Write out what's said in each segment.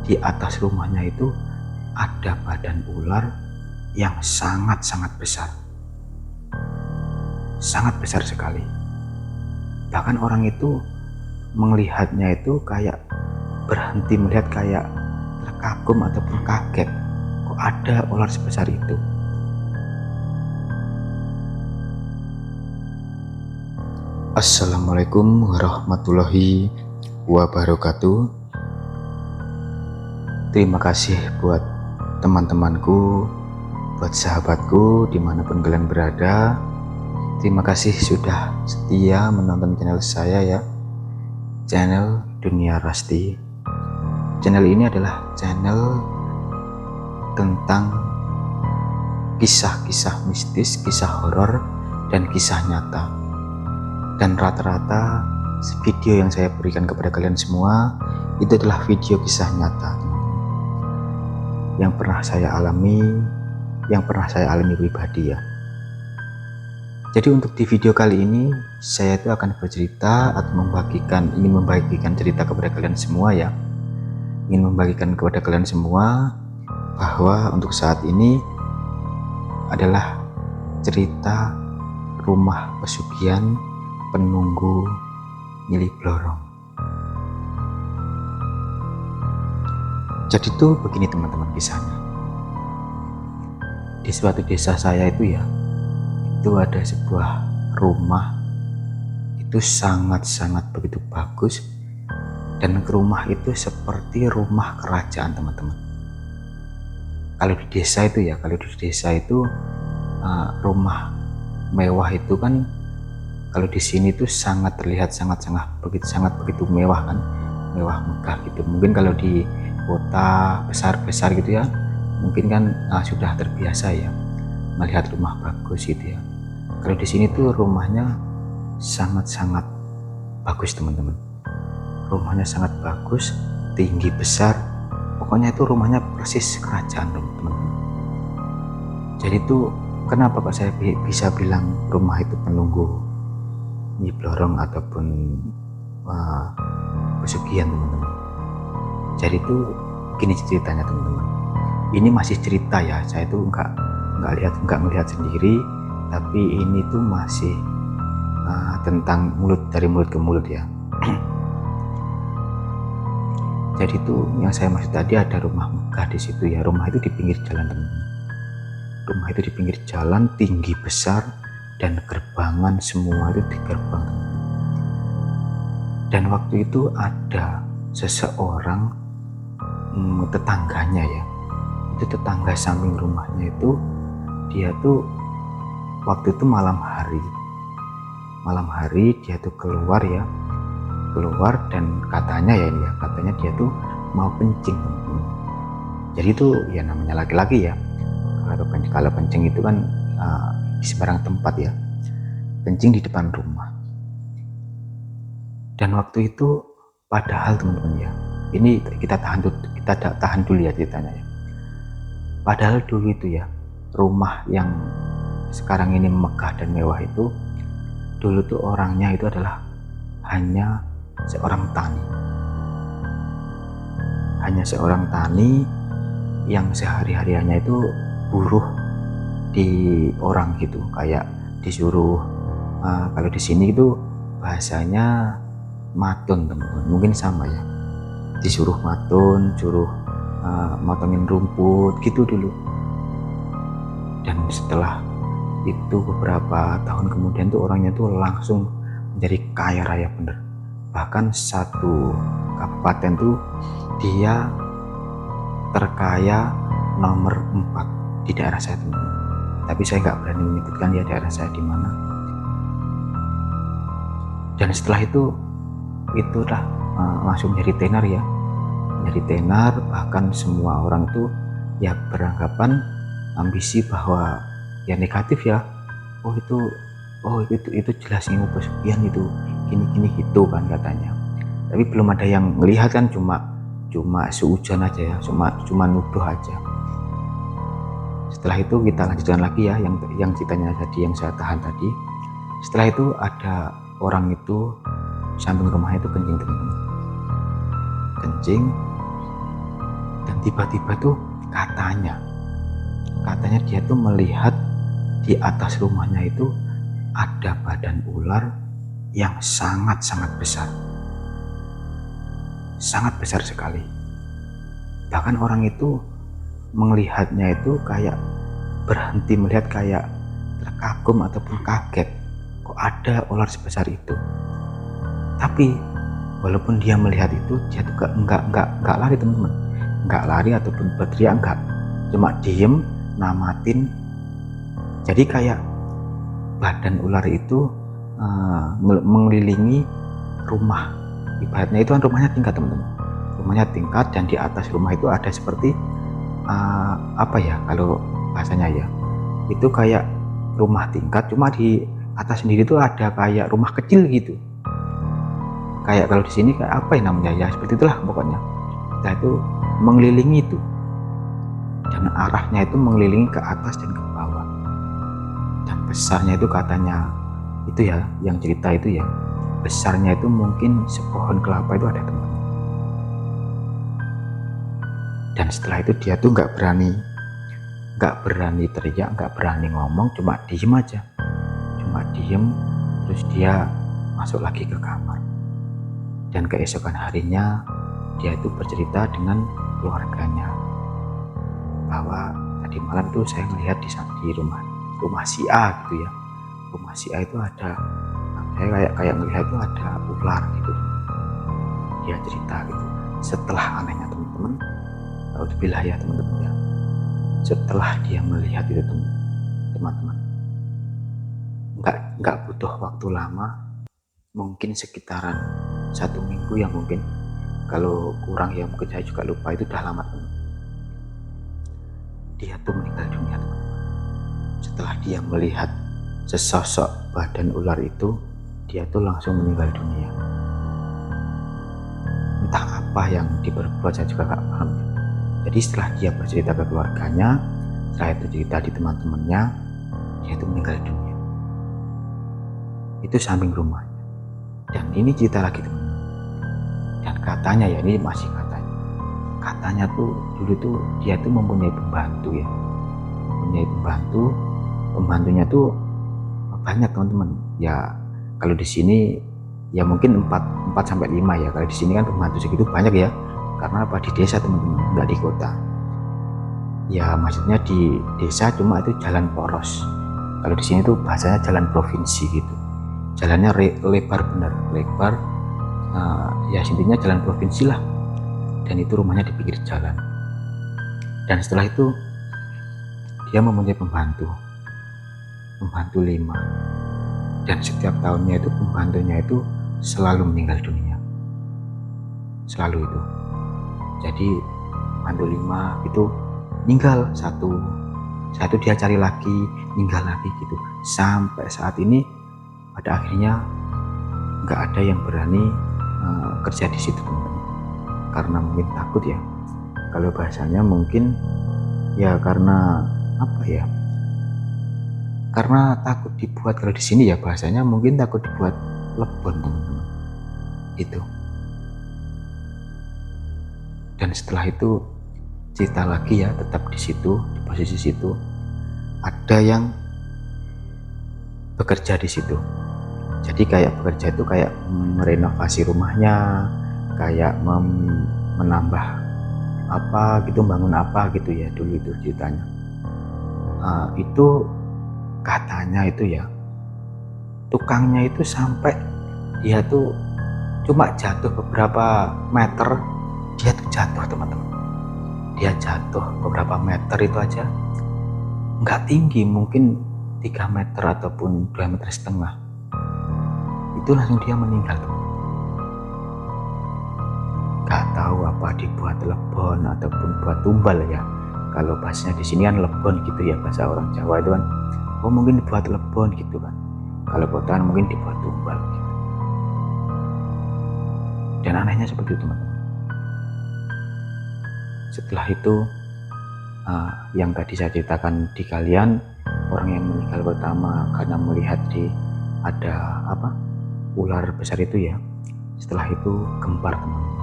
di atas rumahnya itu ada badan ular yang sangat-sangat besar. Sangat besar sekali. Bahkan orang itu melihatnya itu kayak berhenti melihat, kayak terkagum ataupun kaget. Kok ada ular sebesar itu? Assalamualaikum warahmatullahi wabarakatuh. Terima kasih buat teman-temanku, buat sahabatku dimanapun kalian berada. Terima kasih sudah setia menonton channel saya ya, channel Dunia Rasti. Channel ini adalah channel tentang kisah-kisah mistis, kisah horor, dan kisah nyata. Dan rata-rata video yang saya berikan kepada kalian semua itu adalah video kisah nyata yang pernah saya alami pribadi ya. Jadi untuk di video kali ini saya itu akan bercerita atau ingin membagikan cerita kepada kalian semua ya. Ingin membagikan kepada kalian semua bahwa untuk saat ini adalah cerita rumah pesugihan penunggu Nyili Blorong. Jadi tuh begini teman-teman kisahnya. Di suatu desa saya itu ya, itu ada sebuah rumah itu sangat-sangat begitu bagus, dan rumah itu seperti rumah kerajaan teman-teman. Kalau di desa itu rumah mewah itu kan, kalau di sini tuh sangat terlihat sangat begitu mewah kan, mewah megah gitu. Mungkin kalau di kota besar gitu ya, mungkin kan sudah terbiasa ya melihat rumah bagus gitu ya. Kalau di sini tuh rumahnya sangat bagus teman-teman. Rumahnya sangat bagus, tinggi, besar. Pokoknya itu rumahnya persis kerajaan teman-teman. Jadi tuh kenapa kok saya bisa bilang rumah itu penunggu Nyili Blorong ataupun pesugihan teman-teman. Jadi tuh gini ceritanya teman-teman. Ini masih cerita ya, saya tuh nggak ngelihat sendiri, tapi ini tuh masih tentang dari mulut ke mulut ya. Jadi tuh yang saya maksud tadi ada rumah megah di situ ya. Rumah itu di pinggir jalan teman-teman. Rumah itu di pinggir jalan, tinggi, besar, dan gerbangan semua itu di gerbang teman-teman. Dan waktu itu ada seseorang tetangganya ya. Itu tetangga samping rumahnya itu, dia tuh waktu itu malam hari dia tuh keluar dan katanya dia tuh mau kencing teman-teman. Jadi itu ya namanya laki-laki ya, kalau kencing itu kan di sembarang tempat ya, kencing di depan rumah. Dan waktu itu padahal teman-teman ya, ini kita tahan dulu ya ceritanya ya. Padahal dulu itu ya, rumah yang sekarang ini megah dan mewah itu, dulu tuh orangnya itu adalah hanya seorang tani yang sehari-hariannya itu buruh di orang gitu, kayak disuruh kalau di sini itu bahasanya matun teman-teman, mungkin sama ya, disuruh matun, suruh motongin rumput gitu dulu. Dan setelah itu beberapa tahun kemudian tuh orangnya tuh langsung menjadi kaya raya bener. Bahkan satu kabupaten tuh dia terkaya nomor 4 di daerah saya teman-teman. Tapi saya nggak berani menyebutkan ya daerah saya di mana. Dan setelah itu udah langsung jadi tenar ya, jadi tenar. Bahkan semua orang itu ya beranggapan ambisi bahwa ya negatif ya, itu jelas ilmu pesugihan itu gini gitu kan katanya. Tapi belum ada yang melihat kan, cuma seujan aja ya, cuma nuduh aja. Setelah itu kita lanjutkan lagi ya, yang ceritanya tadi yang saya tahan tadi. Setelah itu ada orang itu samping rumahnya itu kencing teman-teman, kencing. Dan tiba-tiba tuh katanya dia tuh melihat di atas rumahnya itu ada badan ular yang sangat-sangat besar. Sangat besar sekali. Bahkan orang itu melihatnya itu kayak berhenti melihat, kayak terkagum ataupun kaget. Kok ada ular sebesar itu? Tapi walaupun dia melihat itu, dia tuh enggak lari teman-teman. Enggak lari ataupun berteriak, enggak. Cuma diem, namatin. Jadi kayak badan ular itu mengelilingi rumah. Ibaratnya itu kan rumahnya tingkat teman-teman. Rumahnya tingkat dan di atas rumah itu ada seperti apa ya kalau bahasanya ya, itu kayak rumah tingkat, cuma di atas sendiri tuh ada kayak rumah kecil gitu. Kayak kalau di sini kayak apa ya namanya ya, seperti itulah pokoknya. Nah itu mengelilingi itu, dan arahnya itu mengelilingi ke atas dan ke bawah. Dan besarnya itu katanya itu ya, yang cerita itu ya, besarnya itu mungkin sepohon kelapa itu ada teman. Dan setelah itu dia tuh nggak berani teriak, nggak berani ngomong, cuma diem aja, terus dia masuk lagi ke kamar. Dan keesokan harinya dia itu bercerita dengan keluarganya bahwa tadi malam tuh saya melihat di rumah si A gitu ya. Rumah si A itu ada, saya kayak melihat itu ada ular gitu. Dia cerita gitu. Setelah anehnya teman-teman, alhamdulillah ya teman-teman ya, setelah dia melihat itu teman-teman, nggak butuh waktu lama, mungkin sekitaran 1 minggu ya, mungkin kalau kurang ya mungkin saya juga lupa, itu udah lama teman. Dia tuh meninggal dunia teman-teman. Setelah dia melihat sesosok badan ular itu, dia tuh langsung meninggal dunia. Entah apa yang diperbuat, saya juga gak paham. Jadi setelah dia bercerita ke keluarganya, setelah itu cerita di teman-temannya, dia itu meninggal dunia. Itu samping rumahnya. Dan ini cerita lagi teman-teman. Dan katanya ya, ini masih katanya tuh dulu tuh dia tuh mempunyai pembantu ya, pembantunya tuh banyak teman-teman ya. Kalau di sini ya mungkin 4 sampai 5 ya, kalau di sini kan pembantu segitu banyak ya, karena apa, di desa teman-teman, nggak di kota ya. Maksudnya di desa, cuma itu jalan poros. Kalau di sini tuh bahasanya jalan provinsi gitu, jalannya lebar, bener lebar. Ya intinya jalan provinsi lah. Dan itu rumahnya di pinggir jalan. Dan setelah itu dia mempunyai pembantu 5, dan setiap tahunnya itu pembantunya itu selalu meninggal dunia, selalu itu. Jadi pembantu 5 itu meninggal satu dia cari lagi, meninggal lagi gitu, sampai saat ini pada akhirnya nggak ada yang berani kerja di situ teman-teman. Karena mungkin takut ya, kalau bahasanya mungkin ya, karena apa ya, karena takut dibuat, kalau di sini ya bahasanya mungkin takut dibuat lebon teman-teman itu. Dan setelah itu cerita lagi ya, tetap di situ, di posisi situ ada yang bekerja di situ. Jadi kayak bekerja itu kayak merenovasi rumahnya, kayak menambah apa gitu, bangun apa gitu ya, dulu itu ceritanya. Itu katanya itu ya, tukangnya itu sampai dia tuh cuma jatuh beberapa meter, dia tuh jatuh teman-teman. Dia jatuh beberapa meter itu aja, nggak tinggi, mungkin 3 meter ataupun 2,5 meter, itu langsung dia meninggal teman. Gak tahu apa dibuat lebon ataupun buat tumbal ya. Kalau bahasanya di sini kan lebon gitu ya, bahasa orang Jawa itu kan, oh mungkin dibuat lebon gitu kan. Kalau kotaan mungkin dibuat tumbal gitu. Dan anehnya seperti itu teman-teman. Setelah itu yang tadi saya ceritakan di kalian, orang yang meninggal pertama karena melihat ada ular besar itu ya. Setelah itu gempar teman-teman,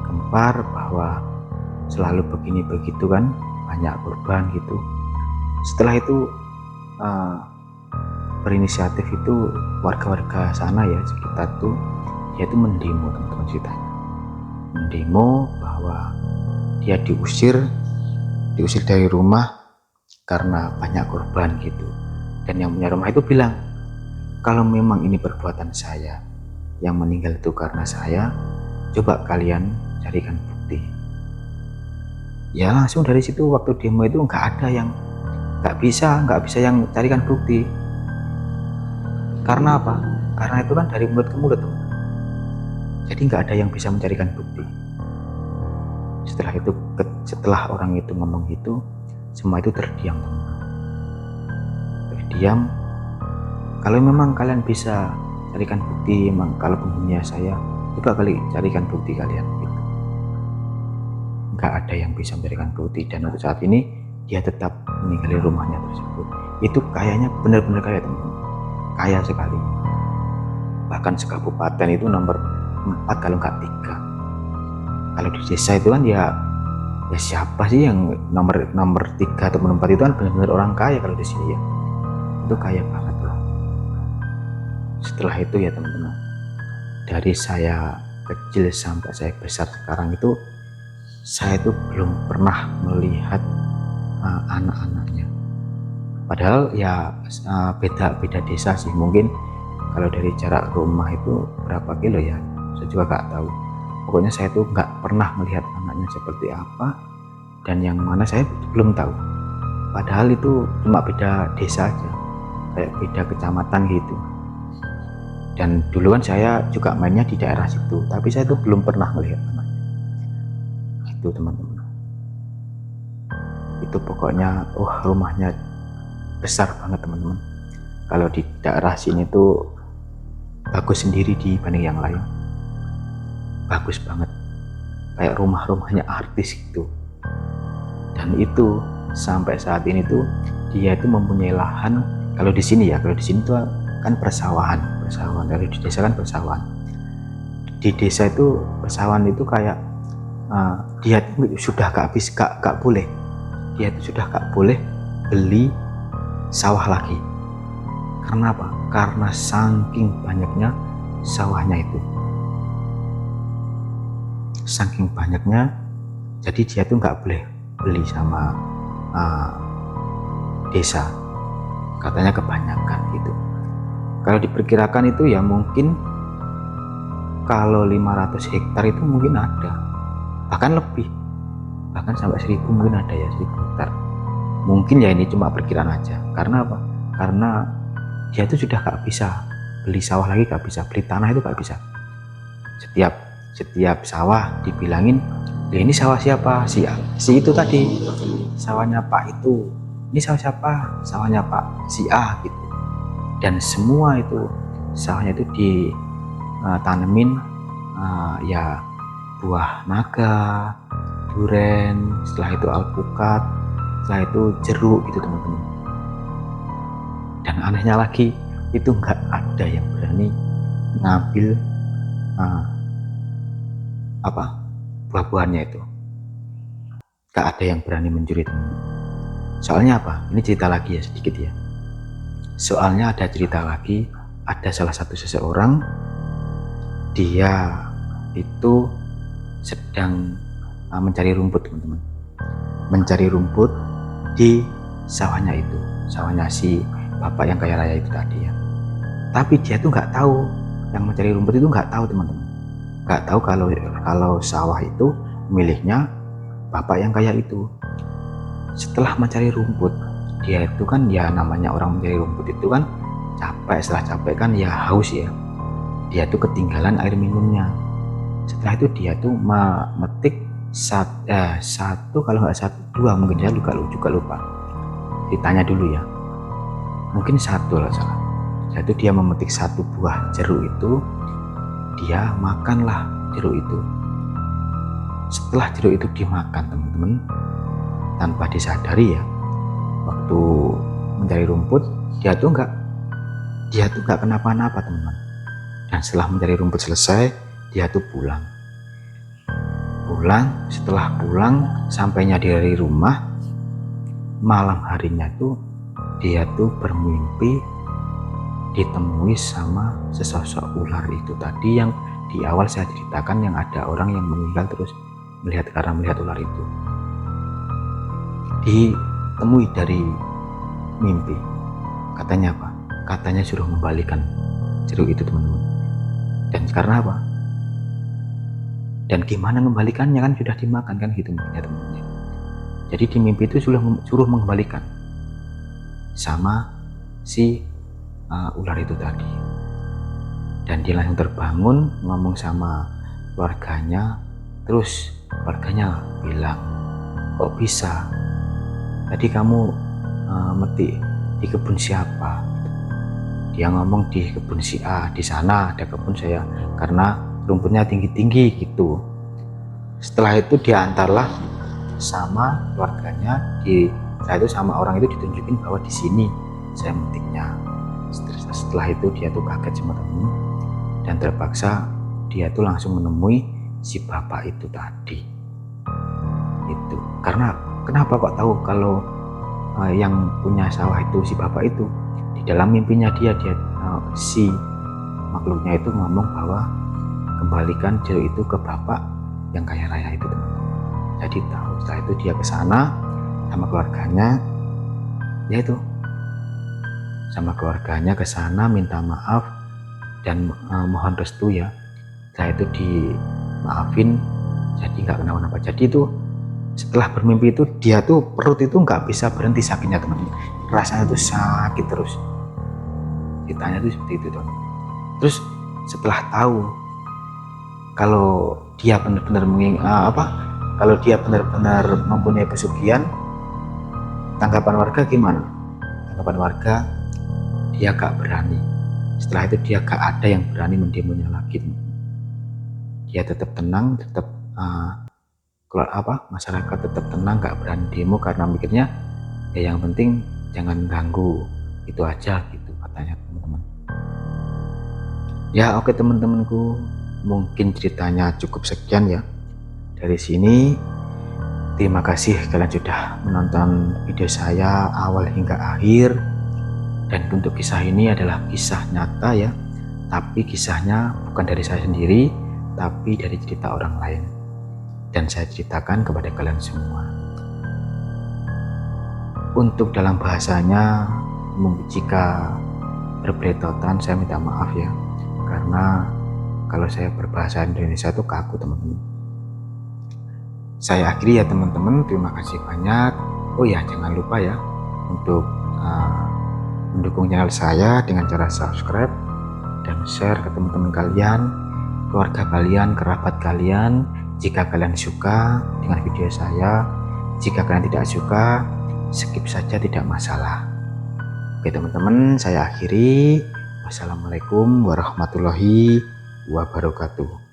gempar bahwa selalu begini begitu kan, banyak korban gitu. Setelah itu berinisiatif itu warga-warga sana ya sekitar tuh, dia itu mendemo teman-teman ceritanya, mendemo bahwa dia diusir dari rumah karena banyak korban gitu. Dan yang punya rumah itu bilang, kalau memang ini perbuatan saya, yang meninggal itu karena saya, coba kalian carikan bukti. Ya langsung dari situ waktu demo itu nggak bisa yang carikan bukti. Karena apa? Karena itu kan dari mulut ke mulut, teman. Jadi nggak ada yang bisa mencarikan bukti. Setelah orang itu ngomong gitu, semua itu terdiam, teman. Terdiam. Kalau memang kalian bisa carikan bukti, memang kalau pembunuhnya saya, coba kali carikan bukti kalian gitu. Nggak ada yang bisa mencarikan bukti, dan untuk saat ini dia tetap meninggali rumahnya tersebut. Itu kayaknya benar-benar kaya, teman-teman, kaya sekali. Bahkan sekabupaten itu nomor 4 kalau nggak 3. Kalau di desa itu kan ya siapa sih yang nomor 3 atau nomor 4 itu kan benar-benar orang kaya. Kalau di sini ya itu kaya banget loh. Setelah itu ya teman-teman, dari saya kecil sampai saya besar sekarang itu, saya itu belum pernah melihat anak-anaknya. Padahal ya beda desa sih, mungkin kalau dari jarak rumah itu berapa kilo ya, saya juga nggak tahu. Pokoknya saya tuh nggak pernah melihat anaknya seperti apa, dan yang mana saya belum tahu. Padahal itu cuma beda desa aja, kayak beda kecamatan gitu. Dan dulu kan saya juga mainnya di daerah situ, tapi saya tuh belum pernah melihat anaknya. Itu teman-teman. Itu pokoknya rumahnya besar banget teman-teman. Kalau di daerah sini tuh bagus sendiri dibanding yang lain. Bagus banget, kayak rumahnya artis gitu. Dan itu sampai saat ini tuh dia itu mempunyai lahan. Kalau di sini tuh kan persawahan. Kalau di desa kan persawahan. Di desa itu persawahan itu kayak dia sudah gak boleh. Dia itu sudah gak boleh beli sawah lagi. Karena apa? Karena saking banyaknya sawahnya itu. Saking banyaknya, jadi dia tuh nggak boleh beli sama desa. Katanya kebanyakan gitu. Kalau diperkirakan itu ya mungkin kalau 500 hektar itu mungkin ada, bahkan lebih, bahkan sampai 1000 mungkin ada ya, 1000 hektar. Mungkin ya ini cuma perkiraan aja. Karena apa? Karena dia itu sudah gak bisa beli sawah lagi, gak bisa beli tanah itu gak bisa. Setiap sawah dibilangin, ini sawah siapa? Si itu tadi sawahnya Pak itu. Ini sawah siapa? Sawahnya Pak si A gitu. Dan semua itu sawahnya itu ditanemin ya buah naga, duren, setelah itu alpukat, setelah itu jeruk gitu teman-teman. Dan anehnya lagi, itu nggak ada yang berani ngambil buah-buahannya itu. Nggak ada yang berani mencuri, teman-teman. Soalnya apa? Ini cerita lagi ya sedikit ya. Soalnya ada cerita lagi, ada salah satu seseorang, dia itu sedang mencari rumput, teman-teman. Mencari rumput di sawahnya itu, sawahnya si bapak yang kaya raya itu tadi ya. Tapi dia tuh nggak tahu, yang mencari rumput itu nggak tahu, teman-teman. Nggak tahu kalau sawah itu miliknya bapak yang kaya itu. Setelah mencari rumput, dia itu kan ya namanya orang mencari rumput itu kan capek, setelah capek kan ya haus ya. Dia tuh ketinggalan air minumnya. Setelah itu dia tuh memetik satu kalau nggak dua, mungkin saya juga lupa. Ditanya dulu ya. Mungkin satu lah salah. Jadi dia memetik satu buah jeruk itu, dia makanlah jeruk itu. Setelah jeruk itu dimakan, teman-teman, tanpa disadari ya, waktu mencari rumput dia tuh nggak kenapa-napa, teman-teman. Dan setelah mencari rumput selesai, dia tuh pulang. Setelah pulang sampainya dari rumah, malam harinya tuh dia tuh bermimpi ditemui sama sesosok ular itu tadi yang di awal saya ceritakan, yang ada orang yang meninggal terus karena melihat ular itu. Ditemui dari mimpi. Katanya apa? Katanya suruh membalikan jeruk itu, teman-teman. Dan karena apa? Dan gimana mengembalikannya, kan sudah dimakan kan gitu ya teman-teman. Jadi di mimpi itu suruh mengembalikan sama si ular itu tadi. Dan dia langsung terbangun, ngomong sama keluarganya. Terus keluarganya bilang, kok bisa? Tadi kamu metik di kebun siapa? Dia ngomong di kebun si A, di sana ada kebun saya, karena rumputnya tinggi-tinggi gitu. Setelah itu diantarlah sama keluarganya, setelah itu sama orang itu ditunjukin bahwa di sini saya metiknya. Setelah itu dia tuh kaget sama temen, dan terpaksa dia tuh langsung menemui si bapak itu tadi. Itu karena kenapa kok tahu kalau yang punya sawah itu si bapak itu? Di dalam mimpinya dia si makhluknya itu ngomong bahwa kembalikan jeruk itu ke bapak yang kaya raya itu, teman-teman. Jadi tahu. Setelah itu dia ke sana sama keluarganya, yaitu sama keluarganya ke sana minta maaf dan mohon restu ya. Setelah itu dimaafin, jadi nggak kenapa-napa. Jadi itu setelah bermimpi itu dia tuh perut itu nggak bisa berhenti sakitnya, teman-teman. Rasanya tuh sakit terus. Ceritanya tuh seperti itu, teman. Terus setelah tahu kalau dia benar-benar kalau dia benar-benar mempunyai pesugihan, tanggapan warga gimana? Tanggapan warga, dia gak berani. Setelah itu dia gak ada yang berani mendemonya lagi. Dia tetap tenang, tetap masyarakat tetap tenang, gak berani demo karena mikirnya ya yang penting jangan ganggu, itu aja gitu katanya, teman-teman. Ya oke teman-temanku, mungkin ceritanya cukup sekian ya dari sini. Terima kasih kalian sudah menonton video saya awal hingga akhir. Dan untuk kisah ini adalah kisah nyata ya, tapi kisahnya bukan dari saya sendiri, tapi dari cerita orang lain, dan saya ceritakan kepada kalian semua. Untuk dalam bahasanya jika berbeletotan, saya minta maaf ya, karena kalau saya berbahasa Indonesia itu kaku, teman-teman. Saya akhiri ya teman-teman, terima kasih banyak. Oh ya, jangan lupa ya untuk mendukung channel saya dengan cara subscribe dan share ke teman-teman kalian, keluarga kalian, kerabat kalian. Jika kalian suka dengan video saya, jika kalian tidak suka, skip saja, tidak masalah. Oke teman-teman, saya akhiri. Wassalamualaikum warahmatullahi wabarakatuh.